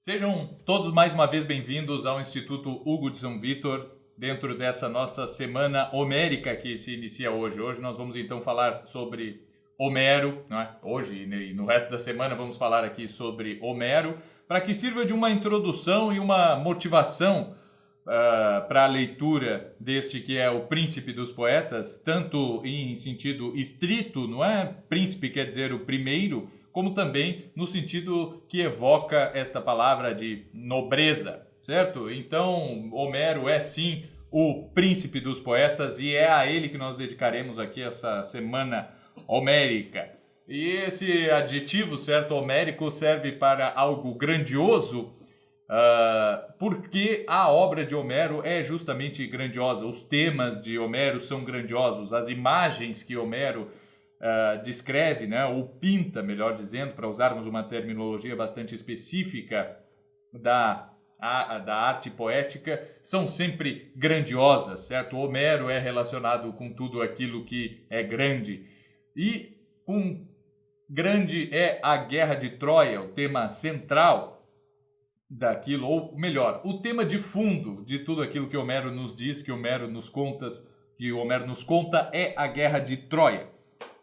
Sejam todos mais uma vez bem-vindos ao Instituto Hugo de São Vítor, dentro dessa nossa semana homérica que se inicia hoje. Hoje nós vamos então falar sobre Homero, não é? Hoje e no resto da semana vamos falar aqui sobre Homero, para que sirva de uma introdução e uma motivação para a leitura deste que é o Príncipe dos Poetas, tanto em sentido estrito, não é? Príncipe quer dizer o primeiro, como também no sentido que evoca esta palavra de nobreza, certo? Então, Homero é sim o príncipe dos poetas e é a ele que nós dedicaremos aqui essa semana homérica. E esse adjetivo, certo, homérico, serve para algo grandioso, porque a obra de Homero é justamente grandiosa. Os temas de Homero são grandiosos, as imagens que Homero descreve, né, ou pinta, melhor dizendo, para usarmos uma terminologia bastante específica da arte poética, são sempre grandiosas, certo? Homero é relacionado com tudo aquilo que é grande. E grande é a Guerra de Troia, o tema central daquilo, ou melhor, o tema de fundo de tudo aquilo que Homero nos diz, que Homero nos conta é a Guerra de Troia.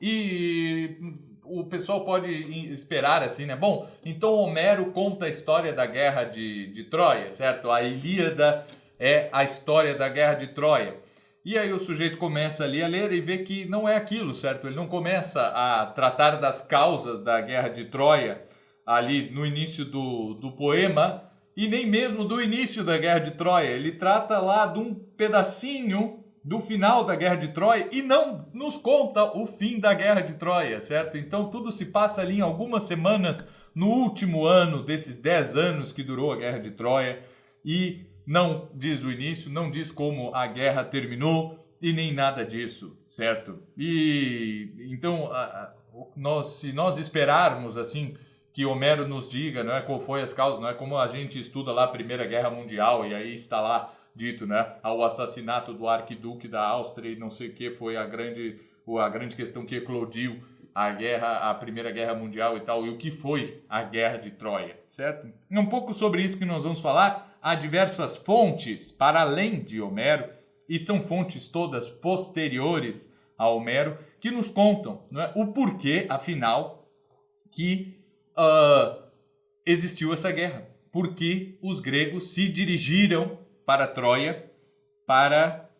E o pessoal pode esperar assim, né? Bom, então Homero conta a história da Guerra de Troia, certo? A Ilíada é a história da Guerra de Troia. E aí o sujeito começa ali a ler e vê que não é aquilo, certo? Ele não começa a tratar das causas da Guerra de Troia ali no início do poema e nem mesmo do início da Guerra de Troia. Ele trata lá de um pedacinho do final da Guerra de Troia e não nos conta o fim da Guerra de Troia, certo? Então tudo se passa ali em algumas semanas no último ano desses 10 anos que durou a Guerra de Troia e não diz o início, não diz como a guerra terminou e nem nada disso, certo? E então se nós esperarmos assim que Homero nos diga, não é, qual foi as causas, não é como a gente estuda lá a Primeira Guerra Mundial e aí está lá dito, né, ao assassinato do arquiduque da Áustria e não sei o que foi a grande questão que eclodiu a Primeira Guerra Mundial e tal, e o que foi a Guerra de Troia, certo? É um pouco sobre isso que nós vamos falar. Há diversas fontes para além de Homero, e são fontes todas posteriores a Homero, que nos contam, não é, o porquê, afinal, que existiu essa guerra. Porque os gregos se dirigiram para Troia para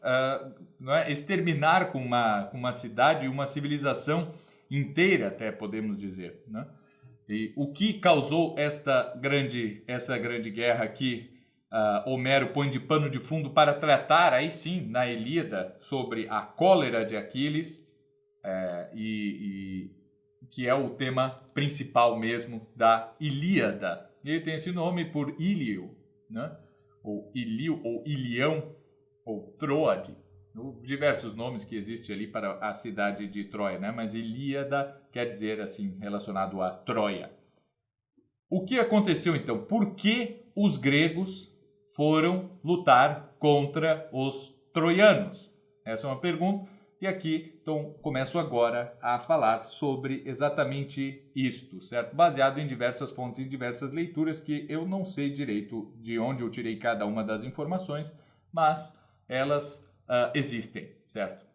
não é, exterminar com uma cidade e uma civilização inteira, até podemos dizer, né? E o que causou essa grande guerra que Homero põe de pano de fundo para tratar, aí sim, na Ilíada, sobre a cólera de Aquiles, que é o tema principal mesmo da Ilíada. Ele tem esse nome por Ilio, né? Ou Ilio, ou Ilião, ou Troade, diversos nomes que existem ali para a cidade de Troia, né? Mas Ilíada quer dizer assim, relacionado a Troia. O que aconteceu então? Por que os gregos foram lutar contra os troianos? Essa é uma pergunta. E aqui, então, começo agora a falar sobre exatamente isto, certo? Baseado em diversas fontes e diversas leituras que eu não sei direito de onde eu tirei cada uma das informações, mas elas existem, certo?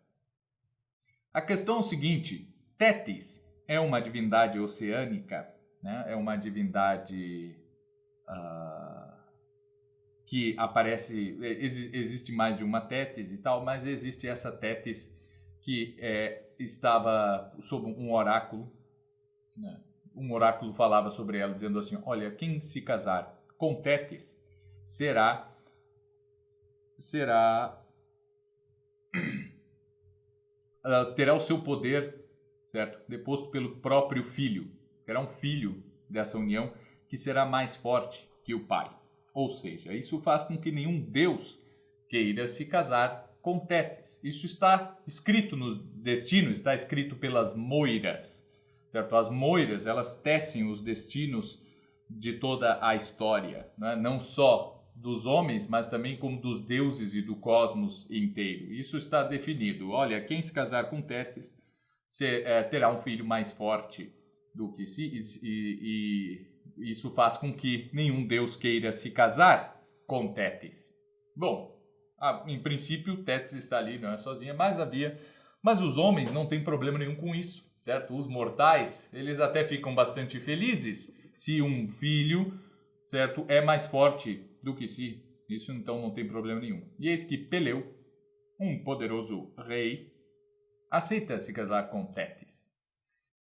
A questão é o seguinte: Tétis é uma divindade oceânica, né? É uma divindade que aparece, existe mais de uma Tétis e tal, mas existe essa Tétis que estava sob um oráculo, né? Um oráculo falava sobre ela, dizendo assim: olha, quem se casar com Tétis terá o seu poder, certo, deposto pelo próprio filho. Terá um filho dessa união que será mais forte que o pai. Ou seja, isso faz com que nenhum deus queira se casar com Tétis. Isso está escrito no destino, está escrito pelas Moiras, certo? As Moiras, elas tecem os destinos de toda a história, né? Não só dos homens, mas também como dos deuses e do cosmos inteiro. Isso está definido. Olha, quem se casar com Tétis terá um filho mais forte do que si, e isso faz com que nenhum deus queira se casar com Tétis. Bom, em princípio, Tétis está ali, não é sozinha, mas os homens não têm problema nenhum com isso, certo? Os mortais, eles até ficam bastante felizes se um filho, certo, é mais forte do que si. Isso então não tem problema nenhum. E eis que Peleu, um poderoso rei, aceita se casar com Tétis.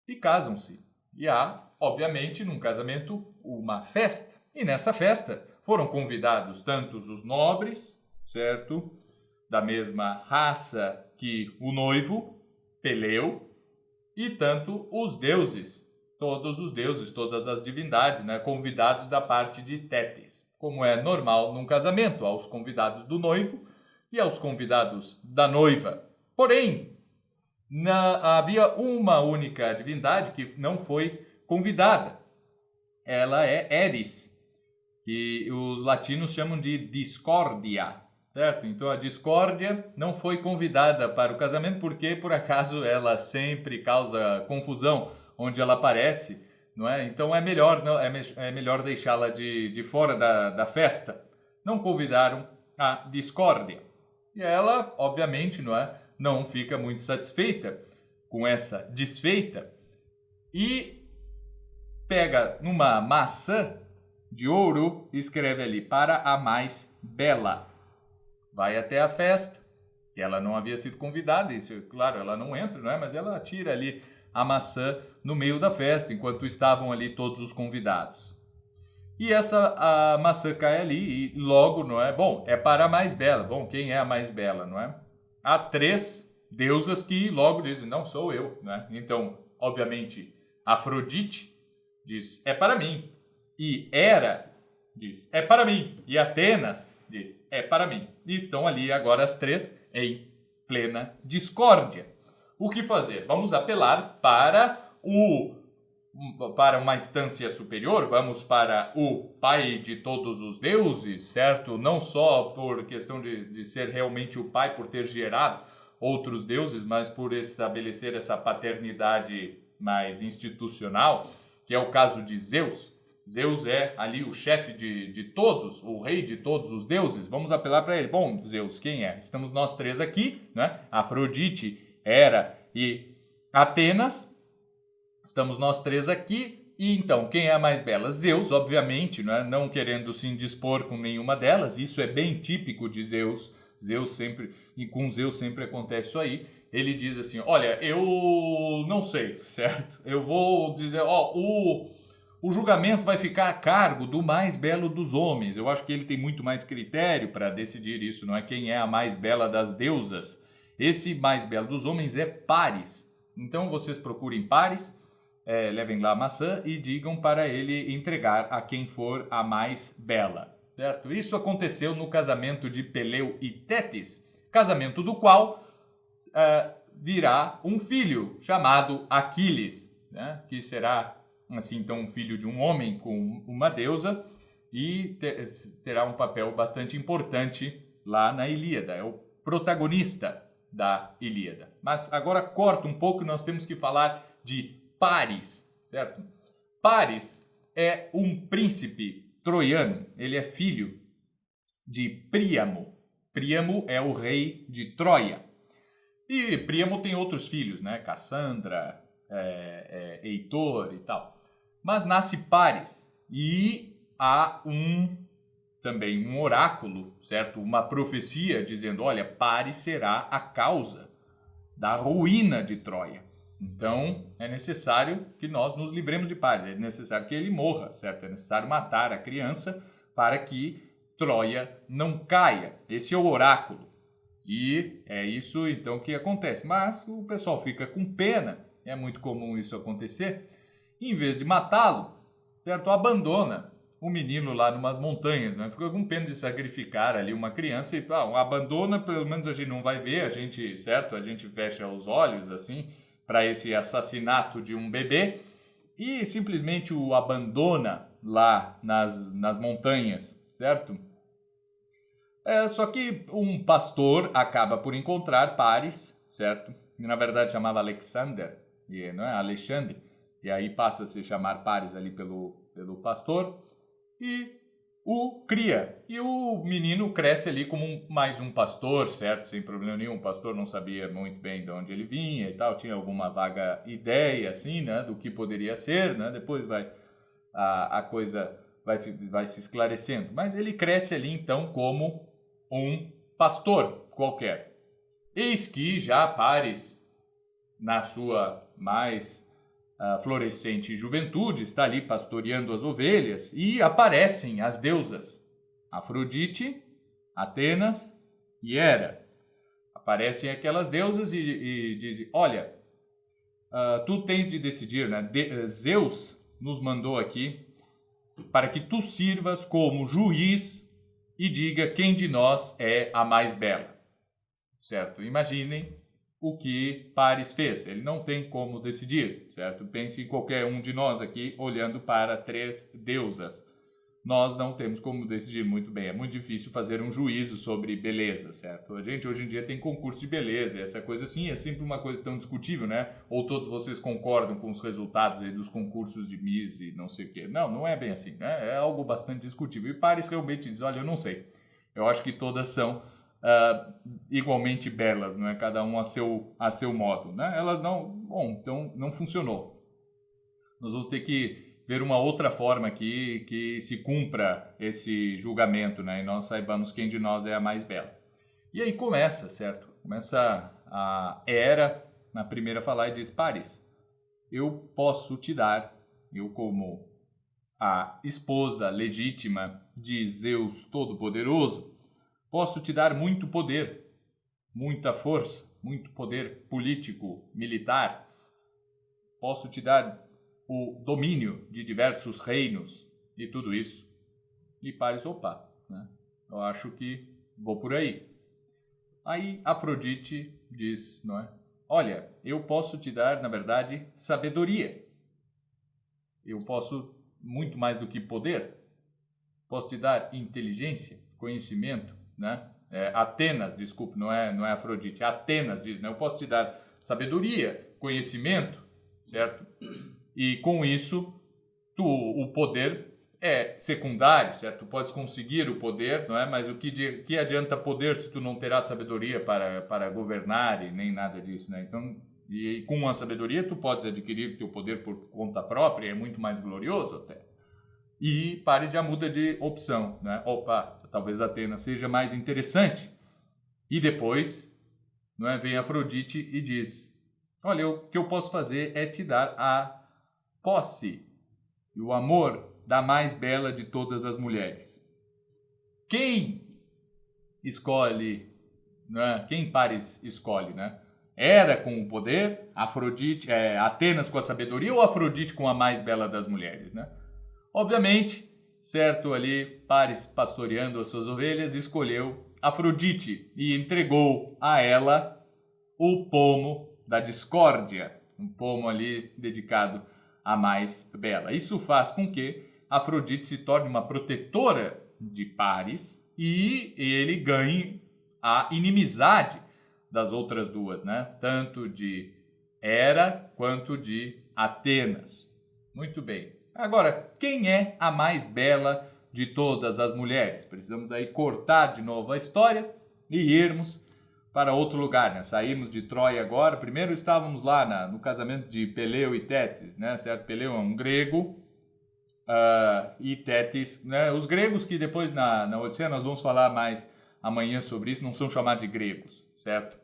E casam-se. E há, obviamente, num casamento, uma festa. E nessa festa foram convidados tantos os nobres, certo? Da mesma raça que o noivo, Peleu, e tanto os deuses, todos os deuses, todas as divindades, né? Convidados da parte de Tétis. Como é normal num casamento, aos convidados do noivo e aos convidados da noiva. Porém, havia uma única divindade que não foi convidada. Ela é Eris, que os latinos chamam de Discórdia, certo? Então a discórdia não foi convidada para o casamento porque, por acaso, ela sempre causa confusão onde ela aparece, não é? Então é melhor, não, é melhor deixá-la de fora da festa. Não convidaram a discórdia. E ela, obviamente, não fica muito satisfeita com essa desfeita e pega numa maçã de ouro e escreve ali, para a mais bela. Vai até a festa, que ela não havia sido convidada, isso, claro, ela não entra, não é? Mas ela tira ali a maçã no meio da festa, enquanto estavam ali todos os convidados. E a maçã cai ali e logo, não é? Bom, é para a mais bela. Bom, quem é a mais bela, não é? Há 3 deusas que logo dizem, não sou eu, né? Então, obviamente, Afrodite diz, é para mim. E Hera diz, é para mim. E Atenas diz, é para mim. E estão ali agora as 3 em plena discórdia. O que fazer? Vamos apelar para uma instância superior, vamos para o pai de todos os deuses, certo? Não só por questão de ser realmente o pai, por ter gerado outros deuses, mas por estabelecer essa paternidade mais institucional, que é o caso de Zeus. Zeus é ali o chefe de todos, o rei de todos os deuses. Vamos apelar para ele. Bom, Zeus, quem é? Estamos nós 3 aqui, né? Afrodite, Hera e Atenas. Estamos nós 3 aqui. E então, quem é a mais bela? Zeus, obviamente, né? Não querendo se indispor com nenhuma delas. Isso é bem típico de Zeus. E com Zeus sempre acontece isso aí. Ele diz assim, olha, eu não sei, certo? Eu vou dizer, o julgamento vai ficar a cargo do mais belo dos homens. Eu acho que ele tem muito mais critério para decidir isso, não é? Quem é a mais bela das deusas? Esse mais belo dos homens é Paris. Então vocês procurem Paris, levem lá a maçã e digam para ele entregar a quem for a mais bela, certo? Isso aconteceu no casamento de Peleu e Tétis, casamento do qual virá um filho chamado Aquiles, né? Que será assim então um filho de um homem com uma deusa e terá um papel bastante importante lá na Ilíada, é o protagonista da Ilíada. Mas agora corta um pouco, nós temos que falar de Paris, certo? Paris é um príncipe troiano, ele é filho de Príamo. Príamo é o rei de Troia. E Príamo tem outros filhos, né? Cassandra, Heitor e tal. Mas nasce Paris e há também um oráculo, certo? Uma profecia dizendo, olha, Paris será a causa da ruína de Troia. Então, é necessário que nós nos livremos de Paris, é necessário que ele morra, certo? É necessário matar a criança para que Troia não caia. Esse é o oráculo. E é isso, então, que acontece. Mas o pessoal fica com pena, é muito comum isso acontecer, e, em vez de matá-lo, certo? Abandona o menino lá numas montanhas, né? Fica com pena de sacrificar ali uma criança e abandona, pelo menos a gente não vai ver, certo? A gente fecha os olhos, assim, para esse assassinato de um bebê e simplesmente o abandona lá nas montanhas, certo? Só que um pastor acaba por encontrar Paris, certo? Na verdade chamava Alexander, não é Alexandre, e aí passa a se chamar Paris ali pelo pelo pastor e o cria. E o menino cresce ali como mais um pastor, certo? Sem problema nenhum. O pastor não sabia muito bem de onde ele vinha e tal, tinha alguma vaga ideia, assim, né, do que poderia ser, né? Depois a coisa vai se esclarecendo. Mas ele cresce ali, então, como um pastor qualquer. Eis que já Paris, na sua mais florescente juventude, está ali pastoreando as ovelhas e aparecem as deusas Afrodite, Atenas e Hera. Aparecem aquelas deusas e dizem, olha, tu tens de decidir, né? Zeus nos mandou aqui para que tu sirvas como juiz e diga quem de nós é a mais bela. Certo? Imaginem o que Paris fez. Ele não tem como decidir, certo? Pense em qualquer um de nós aqui olhando para 3 deusas. Nós não temos como decidir muito bem. É muito difícil fazer um juízo sobre beleza, certo? A gente hoje em dia tem concurso de beleza, essa coisa assim é sempre uma coisa tão discutível, né? Ou todos vocês concordam com os resultados aí dos concursos de Miss e não sei o quê. Não, não é bem assim, né? É algo bastante discutível. E Paris realmente diz, olha, eu não sei. Eu acho que todas são igualmente belas, não é? Cada um a seu modo, né? Elas não... Bom, então não funcionou. Nós vamos ter que ver uma outra forma aqui que se cumpra esse julgamento, né? E nós saibamos quem de nós é a mais bela. E aí começa, certo? Começa a Hera, na primeira a falar, e diz, Paris, eu posso te dar, eu como a esposa legítima de Zeus Todo-Poderoso, posso te dar muito poder, muita força, muito poder político, militar. Posso te dar o domínio de diversos reinos e tudo isso. E Paris, opa, né? Eu acho que vou por aí. Aí Afrodite diz, não é? Olha, eu posso te dar, na verdade, sabedoria. Eu posso muito mais do que poder. Posso te dar inteligência, conhecimento, né? Atenas, desculpe, não é Afrodite. Atenas diz, né? Eu posso te dar sabedoria, conhecimento, certo? E com isso, o poder é secundário, certo? Tu podes conseguir o poder, não é? Mas o que adianta poder se tu não terás sabedoria para governar e nem nada disso, né? Então, e com a sabedoria tu podes adquirir teu poder por conta própria, é muito mais glorioso até. E Paris já muda de opção, né? Opa, talvez Atenas seja mais interessante. E depois, não é, vem Afrodite e diz, olha, o que eu posso fazer é te dar a posse e o amor da mais bela de todas as mulheres. Quem escolhe, né? Quem Paris escolhe, né? Hera com o poder, Afrodite, Atenas com a sabedoria ou Afrodite com a mais bela das mulheres, né? Obviamente, certo, ali Paris pastoreando as suas ovelhas escolheu Afrodite e entregou a ela o pomo da discórdia, um pomo ali dedicado a mais bela. Isso faz com que Afrodite se torne uma protetora de Paris e ele ganhe a inimizade das outras duas, né? Tanto de Hera quanto de Atenas. Muito bem. Agora, quem é a mais bela de todas as mulheres? Precisamos daí cortar de novo a história e irmos para outro lugar, né? Saímos de Troia agora. Primeiro estávamos lá no casamento de Peleu e Tétis, né? Certo? Peleu é um grego e Tétis, né? Os gregos que depois na Odisseia nós vamos falar mais amanhã sobre isso, não são chamados de gregos, certo?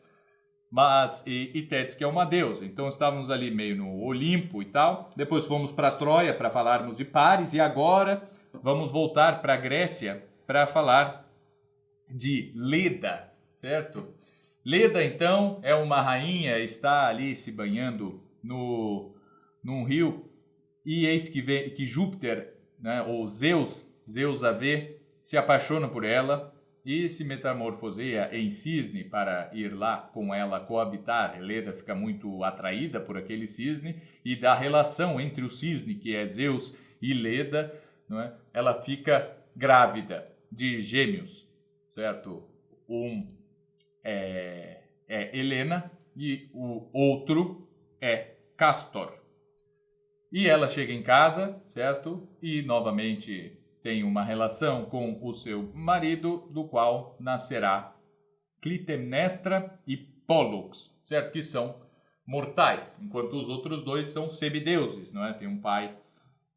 Mas e Tétis que é uma deusa. Então estávamos ali meio no Olimpo e tal. Depois fomos para Troia para falarmos de Paris e agora vamos voltar para a Grécia para falar de Leda, certo? Leda, então, é uma rainha, está ali se banhando num rio, e eis que Júpiter, né, ou Zeus a vê, se apaixona por ela e se metamorfoseia em cisne para ir lá com ela coabitar. Leda fica muito atraída por aquele cisne, e da relação entre o cisne, que é Zeus, e Leda, não é, ela fica grávida de gêmeos, certo? Um é Helena e o outro é Castor. E ela chega em casa, certo? E novamente tem uma relação com o seu marido, do qual nascerá Clitemnestra e Pólux, certo? Que são mortais, enquanto os outros dois são semideuses, não é? Tem um pai.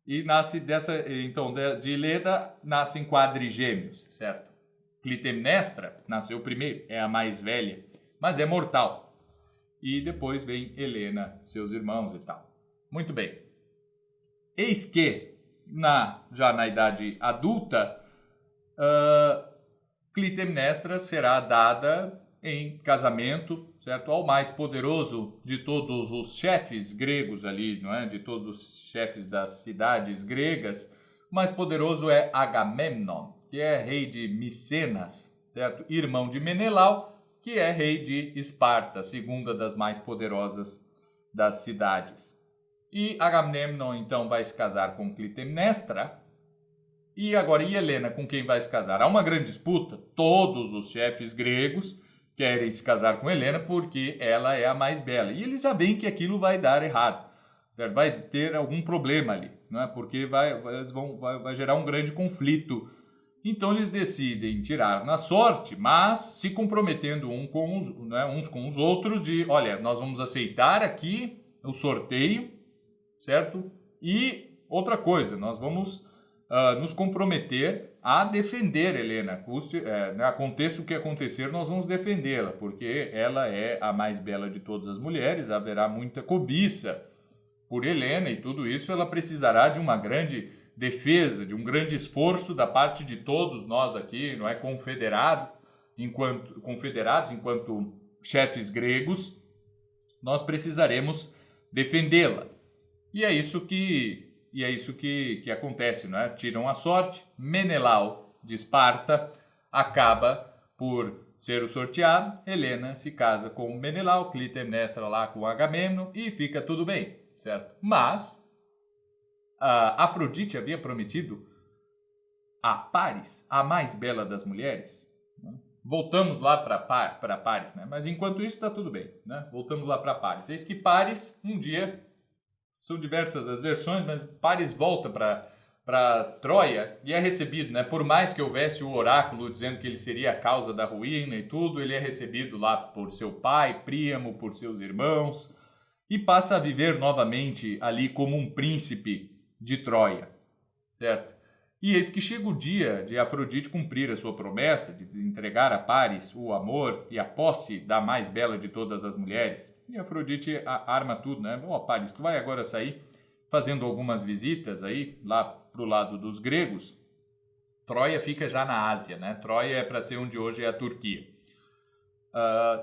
E nasce dessa, então, de Leda nascem quadrigêmeos, certo? Clitemnestra nasceu primeiro, é a mais velha, mas é mortal. E depois vem Helena, seus irmãos e tal. Muito bem. Eis que, já na idade adulta, Clitemnestra será dada em casamento, certo, ao mais poderoso de todos os chefes gregos ali, não é? De todos os chefes das cidades gregas. O mais poderoso é Agamemnon, que é rei de Micenas, certo? Irmão de Menelau, que é rei de Esparta, segunda das mais poderosas das cidades. E Agamemnon, então, vai se casar com Clitemnestra. E agora, e Helena, com quem vai se casar? Há uma grande disputa. Todos os chefes gregos querem se casar com Helena porque ela é a mais bela. E eles já veem que aquilo vai dar errado, certo? Vai ter algum problema ali, não é? Porque vai gerar um grande conflito. Então eles decidem tirar na sorte, mas se comprometendo uns com os outros de, olha, nós vamos aceitar aqui o sorteio, certo? E outra coisa, nós vamos nos comprometer a defender Helena. Aconteça o que acontecer, nós vamos defendê-la, porque ela é a mais bela de todas as mulheres, haverá muita cobiça por Helena e tudo isso, ela precisará de uma grande defesa, de um grande esforço da parte de todos nós aqui, não é, confederados, enquanto chefes gregos, nós precisaremos defendê-la. E é isso que acontece, não é? Tiram a sorte, Menelau de Esparta acaba por ser o sorteado, Helena se casa com Menelau, Clitemnestra lá com Agamemnon e fica tudo bem, certo? Mas Afrodite havia prometido a Paris, a mais bela das mulheres. Né? Voltamos lá para Paris, né? Mas enquanto isso está tudo bem, né? Voltamos lá para Paris. Eis que Paris, um dia, são diversas as versões, mas Paris volta para Troia e é recebido, né? Por mais que houvesse o oráculo dizendo que ele seria a causa da ruína e tudo, ele é recebido lá por seu pai, Príamo, por seus irmãos e passa a viver novamente ali como um príncipe de Troia, certo? E eis que chega o dia de Afrodite cumprir a sua promessa de entregar a Paris o amor e a posse da mais bela de todas as mulheres. E Afrodite arma tudo, né? Paris, tu vai agora sair fazendo algumas visitas aí, lá pro lado dos gregos. Troia fica já na Ásia, né? Troia é para ser onde hoje é a Turquia.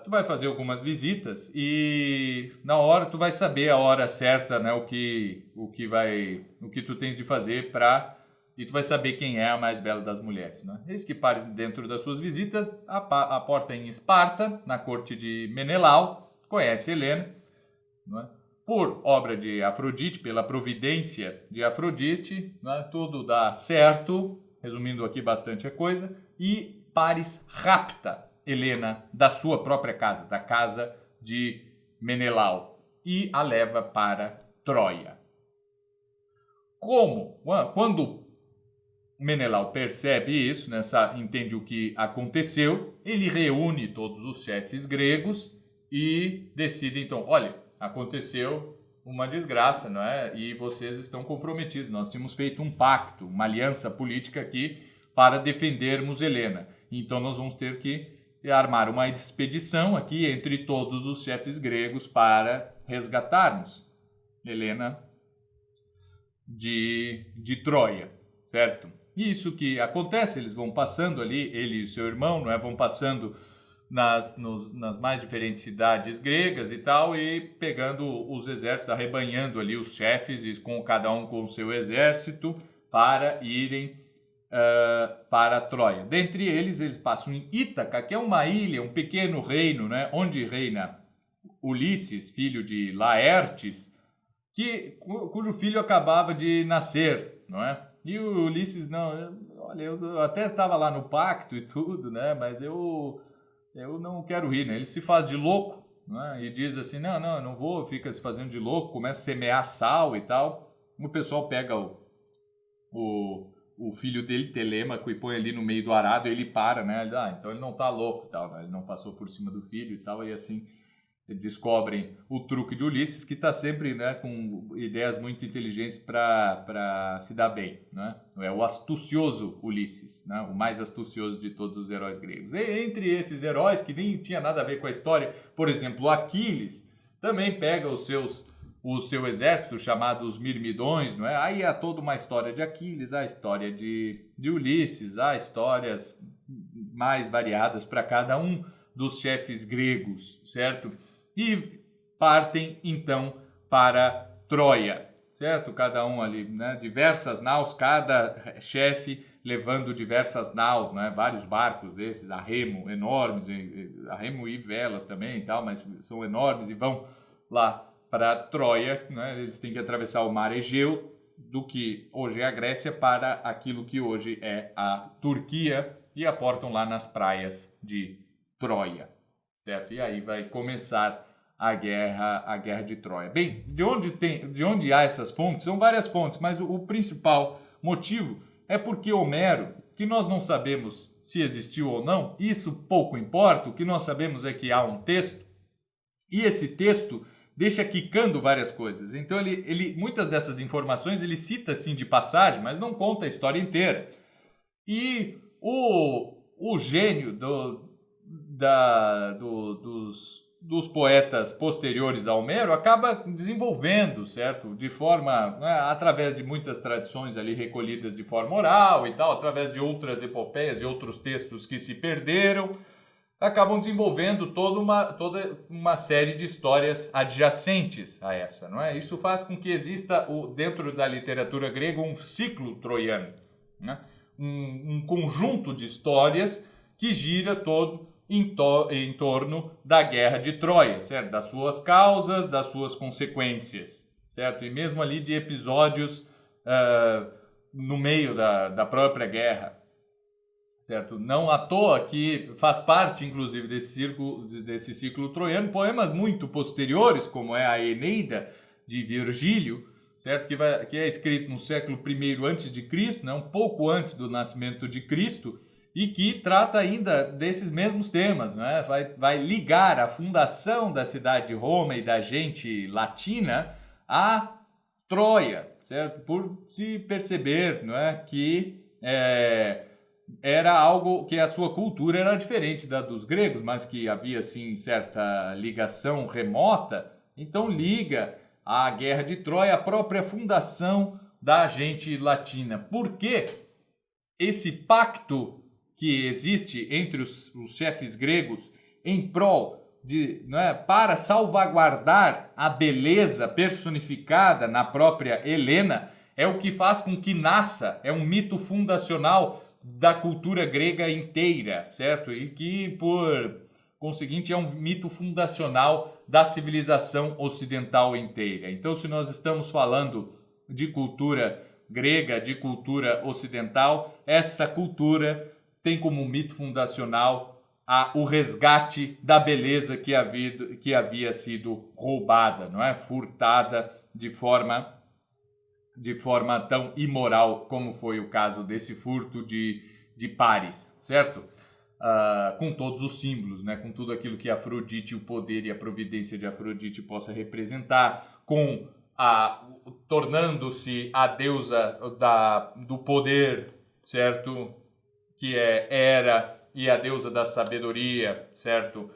Tu vai fazer algumas visitas e na hora tu vai saber a hora certa, né? O que tu tens de fazer e tu vai saber quem é a mais bela das mulheres, né? Eis que Paris, dentro das suas visitas, a porta em Esparta, na corte de Menelau, conhece Helena, né? Por obra de Afrodite, pela providência de Afrodite, né? Tudo dá certo, resumindo aqui bastante a coisa, e Paris rapta Helena da sua própria casa, da casa de Menelau, e a leva para Troia. Quando Menelau percebe isso, entende o que aconteceu, ele reúne todos os chefes gregos e decide então, olha, aconteceu uma desgraça, não é? E vocês estão comprometidos, nós tínhamos feito um pacto, uma aliança política aqui para defendermos Helena, então nós vamos ter que armar uma expedição aqui entre todos os chefes gregos para resgatarmos Helena de Troia, certo? E isso que acontece, eles vão passando ali, ele e o seu irmão, não é? Vão passando nas mais diferentes cidades gregas e tal, e pegando os exércitos, arrebanhando ali os chefes, e cada um com o seu exército, para irem para Troia. Dentre eles passam em Ítaca, que é uma ilha, um pequeno reino, né, onde reina Ulisses, filho de Laertes, cujo filho acabava de nascer, não é? E o Ulisses, olha, eu até estava lá no pacto e tudo, né, mas eu não quero ir, né? Ele se faz de louco, né, e diz assim, não, eu não vou, fica se fazendo de louco, começa a semear sal e tal. o pessoal pega o filho dele, Telêmaco, e põe ali no meio do arado, e ele para, né? Então ele não tá louco e tal, né? Ele não passou por cima do filho e tal, e assim descobrem o truque de Ulisses, que está sempre, né, com ideias muito inteligentes para se dar bem, né? É o astucioso Ulisses, né? O mais astucioso de todos os heróis gregos. E entre esses heróis que nem tinha nada a ver com a história, por exemplo, Aquiles também pega o seu exército, chamados Mirmidões, não é? Aí há toda uma história de Aquiles, há a história de Ulisses, há histórias mais variadas para cada um dos chefes gregos, certo? E partem, então, para Troia, certo? Cada um ali, né? Diversas naus, cada chefe levando diversas naus, né? Vários barcos desses, a remo, enormes, a remo e velas também e tal, mas são enormes e vão lá para Troia, né? Eles têm que atravessar o mar Egeu, do que hoje é a Grécia, para aquilo que hoje é a Turquia, e aportam lá nas praias de Troia, certo? E aí vai começar a guerra de Troia. Bem, de onde há essas fontes? São várias fontes, mas o principal motivo é porque Homero, que nós não sabemos se existiu ou não, isso pouco importa, o que nós sabemos é que há um texto, e esse texto deixa quicando várias coisas. Então ele muitas dessas informações ele cita assim de passagem, mas não conta a história inteira. E o gênio dos poetas posteriores a Homero acaba desenvolvendo, certo? De forma, né, através de muitas tradições ali recolhidas de forma oral e tal, através de outras epopeias e outros textos que se perderam, acabam desenvolvendo toda uma série de histórias adjacentes a essa, não é? Isso faz com que exista dentro da literatura grega um ciclo troiano, né? Um conjunto de histórias que gira todo em torno da guerra de Troia, certo? Das suas causas, das suas consequências, certo? E mesmo ali de episódios no meio da própria guerra, certo? Não à toa que faz parte, inclusive, desse ciclo troiano, poemas muito posteriores, como é a Eneida, de Virgílio, certo? Que é escrito no século I a.C., né? Um pouco antes do nascimento de Cristo, e que trata ainda desses mesmos temas, né? Vai ligar a fundação da cidade de Roma e da gente latina a Troia, certo? Por se perceber, não é, que era algo que a sua cultura era diferente da dos gregos, mas que havia assim certa ligação remota. Então liga a guerra de Troia à própria fundação da gente latina. Por quê? Esse pacto que existe entre os chefes gregos em prol de, né, para salvaguardar a beleza personificada na própria Helena, é o que faz com que nasça, é um mito fundacional da cultura grega inteira, certo? E que, por conseguinte, é um mito fundacional da civilização ocidental inteira. Então, se nós estamos falando de cultura grega, de cultura ocidental, essa cultura tem como mito fundacional o resgate da beleza que havia sido roubada, não é? Furtada de forma tão imoral como foi o caso desse furto de Paris, certo? Com todos os símbolos, né? Com tudo aquilo que Afrodite, o poder e a providência de Afrodite possa representar, tornando-se a deusa do poder, certo? Que é Hera, e a deusa da sabedoria, certo?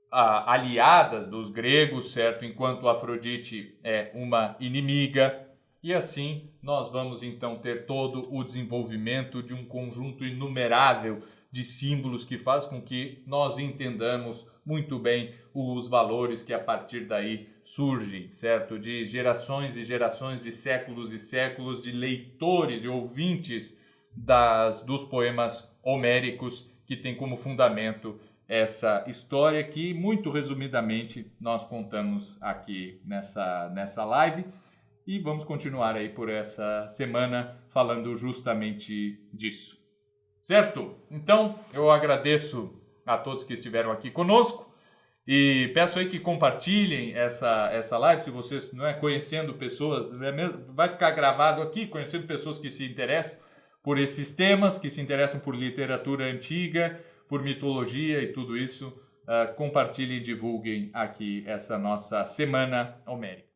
Aliadas dos gregos, certo? Enquanto Afrodite é uma inimiga. E assim nós vamos então ter todo o desenvolvimento de um conjunto inumerável de símbolos que faz com que nós entendamos muito bem os valores que a partir daí surgem, certo? De gerações e gerações, de séculos e séculos de leitores e ouvintes dos poemas homéricos que tem como fundamento essa história que, muito resumidamente, nós contamos aqui nessa live. E vamos continuar aí por essa semana falando justamente disso. Certo? Então, eu agradeço a todos que estiveram aqui conosco E peço aí que compartilhem essa live, se vocês não é conhecendo pessoas, vai ficar gravado aqui, conhecendo pessoas que se interessam por esses temas, que se interessam por literatura antiga, por mitologia e tudo isso. Compartilhem e divulguem aqui essa nossa Semana Homérica.